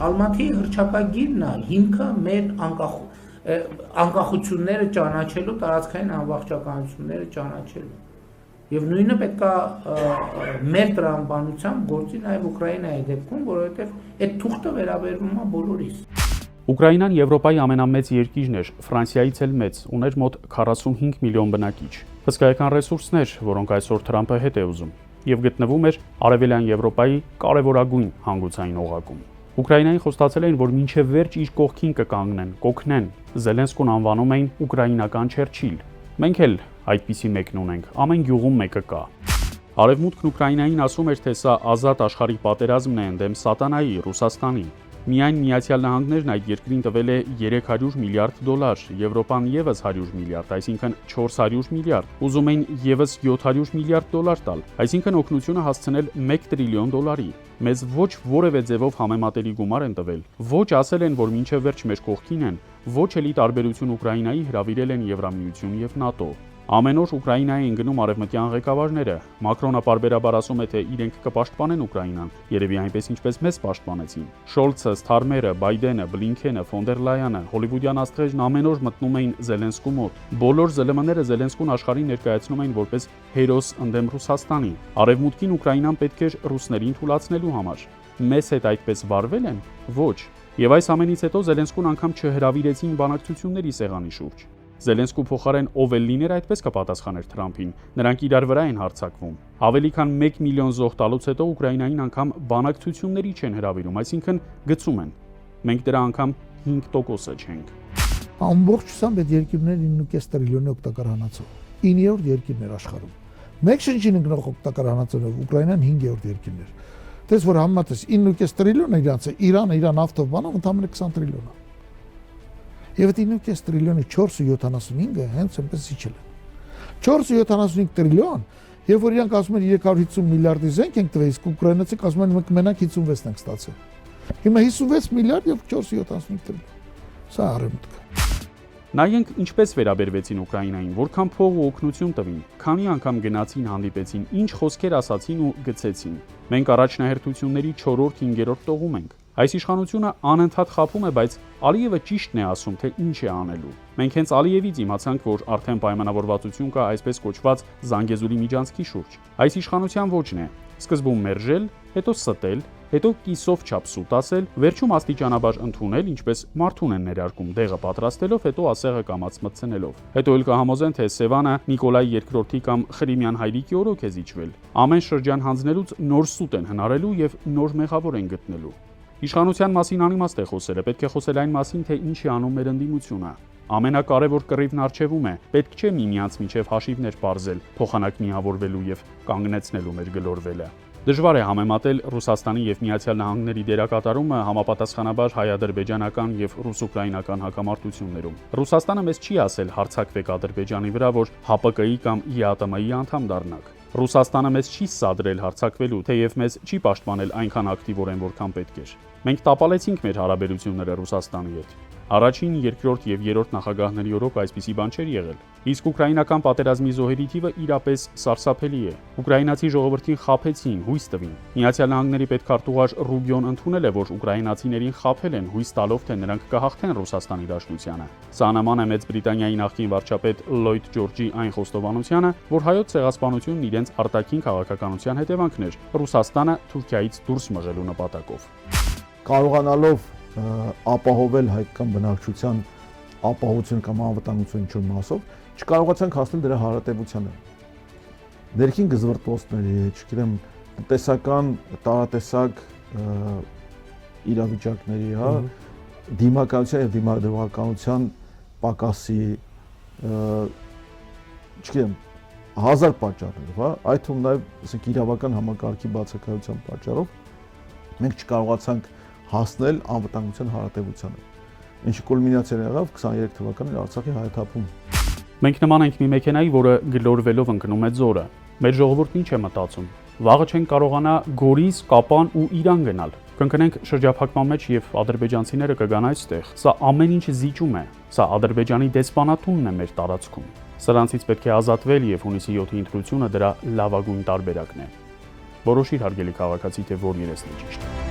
Ալմատիի հռչակագիրն է հիմքը մեր անկախությունները ճանաչելու, տարածքային ամբողջականությունները ճանաչելու։ Եվ նույնը պետք է մեր տրամաբանությամբ գործի նաև Ուկրաինայի դեպքում, որովհետև այդ թուղթը վերաբերվում է բոլորիս։ Ուկրաինան Եվրոպայի ամենամեծ երկիրն էր, Ֆրանսիայից էլ մեծ, ուներ մոտ 45 միլիոն բնակիչ։ Հսկայական ռեսուրսներ, որոնք այսօր Թրամփը հետ է ուզում, եւ գտնվում էր Արևելյան Եվրոպայի կարևորագույն հանգուցային օղակում։ Ուկրաինային խոստացել էին, որ մինչև վերջ իր կողքին կկանգնեն, կօգնեն։ Զելենսկուն անվանում էին ուկրաինական Չերչիլ։ Մենք էլ այդպիսի մեկն ունենք, ամեն գյուղում մեկը կա։ Արևմուտքն Ուկրաինային ասում էր, թե սա ազատ աշխարհի պատերազմն է ընդդեմ սատանայի, Ռուսաստանի։ Միայն Միացյալ Նահանգներն այդ երկրին տվել է $300 միլիարդ, Եվրոպան եւս 100 միլիարդ, այսինքն 400 միլիարդ։ Ուզում էին եւս $700 միլիարդ տալ, այսինքն օգնությունը հասցնել $1 տրիլիոն։ Մեզ ոչ որևէ ձևով համեմատելի գումար են տվել։ Ոչ ասել են, որ մինչև վերջ մեր կողքին են, ոչ էլի տարբերություն Ուկրաինայի հրավիրել են Եվրամիություն եւ ՆԱՏՕ։ Ամեն օր Ուկրաինայի են գնում արևմտյան ղեկավարները։ Մակրոնը պարբերաբար ասում է, թե իրենք կպաշտպանեն Ուկրաինան, երևի այնպես ինչպես մեզ պաշտպանեցին։ Շոլցը, Սթարմերը, Բայդենը, Բլինքենը, Ֆոն դեր Լայանը, հոլիվուդյան աստղերն ամեն օր մտնում էին Զելենսկու մոտ։ Բոլոր ԶԼՄ-ները Զելենսկուն աշխարհին ներկայացնում էին որպես հերոս ընդդեմ Ռուսաստանի։ Արևմուտքին Ուկրաինան պետք էր ռուսներին թուլացնելու համար։ Մեզ հետ այդպես վարվել են։ Ոչ։ Եվ այս ամենից հետո Զելենսկուն անգամ չհրավիրեցին բանակցությունների սեղանի շուրջ։ Զելենսկու փոխարեն ով էլ լիներ այդպես կպատասխաներ Թրամփին, նրանք իրար վրա են հարձակվում։ Ավելի քան 1 միլիոն զոհ տալուց հետո Ուկրաինային անգամ բանակցությունների չեն հրավիրում, այսինքն գծում են։ Մենք դրա անգամ 5%-ը չենք։ Ամբողջությամբ այդ երկիրները 9.5 տրիլիոնի օգտակար հանածով, 9-րդ երկիրն էր աշխարհում։ Մեկ շնչին ընկնող օգտակար հանածով Ուկրաինան 5-րդ երկիրն էր։ Դες որ համատես 9.5 տրիլիոն իրանց է, Իրանը իր նավթով բանով ընդամենը 20 տրիլիոն է։ Եվ այդ 9.5 տրիլիոնի 4.75-ը հենց այնպես իջել է։ 4.75 տրիլիոն, եւ որ իրանք ասում են 350 միլիարդի զենք ենք տվել, իսկ ուկրաինացիք ասում են մենք մենակ 56-ն ենք ստացել։ Հիմա 56 միլիարդ եւ 4.75 տրիլիոն։ Սա արևմուտքը։ Նայենք ինչպես վերաբերվեցին Ուկրաինային, որքան փող ու օգնություն տվին, քանի անգամ գնացին, հանդիպեցին, ինչ խոսքեր ասացին ու գցեցին։ Մենք առաջնահերթությունների 4-րդ, 5-րդ տողում ենք։ Այս իշխանությունը անընդհատ խաբում է, բայց Ալիևը ճիշտն է ասում, թե ինչ է անելու։ Մենք հենց Ալիևից իմացանք, որ արդեն պայմանավորվածություն կա այսպես կոչված Զանգեզուրի միջանցքի շուրջ։ Այս իշխանության ոճն է սկզբում մերժել, հետո ստել, հետո կիսով չափ սուտ ասել, վերջում աստիճանաբար ընդունել, ինչպես մարդուն են ներարկում, դեղը պատրաստելով, հետո ասեղը կամաց մտցնելով։ Հետո էլ կհամոզեն, թե Սևանը Նիկոլայ II կամ Խրիմյան հայրիկի օրոք է զիջվել։ Ամեն շրջան հանձնելուց նոր սուտ են հնարելու եւ նոր մեղավոր են գտնելու։ Իշխանության մասին անիմաստ է խոսելը, պետք է խոսել այն մասին, թե ինչ է անում մեր ընդդիմությունը։ Ամենակարևոր կռիվն առջևում է, պետք չէ միմյանց միջև հաշիվներ պարզել, փոխանակ միավորվելու եւ կանգնեցնելու մեր գլորվելը։ Դժվար է համեմատել Ռուսաստանի եւ Միացյալ Նահանգների դերակատարումը համապատասխանաբար հայ-ադրբեջանական եւ ռուս-ուկրաինական հակամարտություններում։ Ռուսաստանը մեզ չի ասել հարձակվեք Ադրբեջանի վրա, որ ՀԱՊԿ-ի կամ ԵԱՏՄ-ի անդամ դառնաք։ Ռուսաստանը մեզ չի սադրել հարձակվելու, թեև մեզ չի պաշտպանել այնքան ակտիվորեն, որքան պետք էր։ Մենք տապալեցինք մեր հարաբերությունները Ռուսաստանի հետ։ Առաջին, երկրորդ եւ երրորդ նախագահների օրոք այսպիսի բան չէր եղել։ Իսկ ուկրաինական պատերազմի զոհերի թիվը իրապես սարսափելի է։ Ուկրաինացի ժողովրդին խաբեցին, հույս տվին։ Միացյալ Նահանգների պետքարտուղար Ռուբիոն ընդունել է, որ ուկրաինացիներին խաբել են, հույս տալով, թե նրանք կհաղթեն Ռուսաստանի դաշնությանը։ Սա նման է Մեծ Բրիտանիայի նախկին վարչապետ Լլոյդ Ջորջի այն խոստովանությանը, որ հայոց ցեղասպանությունն իրենց արտաքին քաղաքականության հետևանքն էր Ռուսաստանը Թուրքիայից դուրս մղելու նպատակով։ Կարողանալով ապահովել հայկական բնակչության ապահովություն կամ անվտանգություն ինչ-որ մասով, չկարողացանք հասնել դրա հարատևությանը։ Ներքին գզվռտոցների, չգիտեմ, տնտեսական տարատեսակ իրավիճակների, հա, դիմակայության եւ դիմադրողականության պակասի, չգիտեմ, հազար պատճառներով, հա, այդ թվում նաեւ, ասենք, իրավական համակարգի բացակայության պատճառով մենք չկարողացանք հասնել անվտանգության հարատևությանը, ինչը կուլմինացիա եղավ 23 թվականին Արցախի հայաթափում։ Մենք նման ենք մի մեքենայի, որը գլորվելով ընկնում է ձորը։ Մեր ժողովուրդն ինչ է մտածում։ Վաղը չենք կարողանա Գորիս, Կապան ու Իրան գնալ։ Կընկնենք շրջափակման մեջ եւ ադրբեջանցիները կգան այստեղ։ Սա ամեն ինչ զիջում է։ Սա Ադրբեջանի դեսպանատունն է մեր տարածքում։ Սրանցից պետք է ազատվել եւ հունիսի 7-ի ընտրությունը դրա լավագույն տարբերակն է։ Որոշիր հարգելի քաղաքացի, թե որ երեսն է ճիշտ։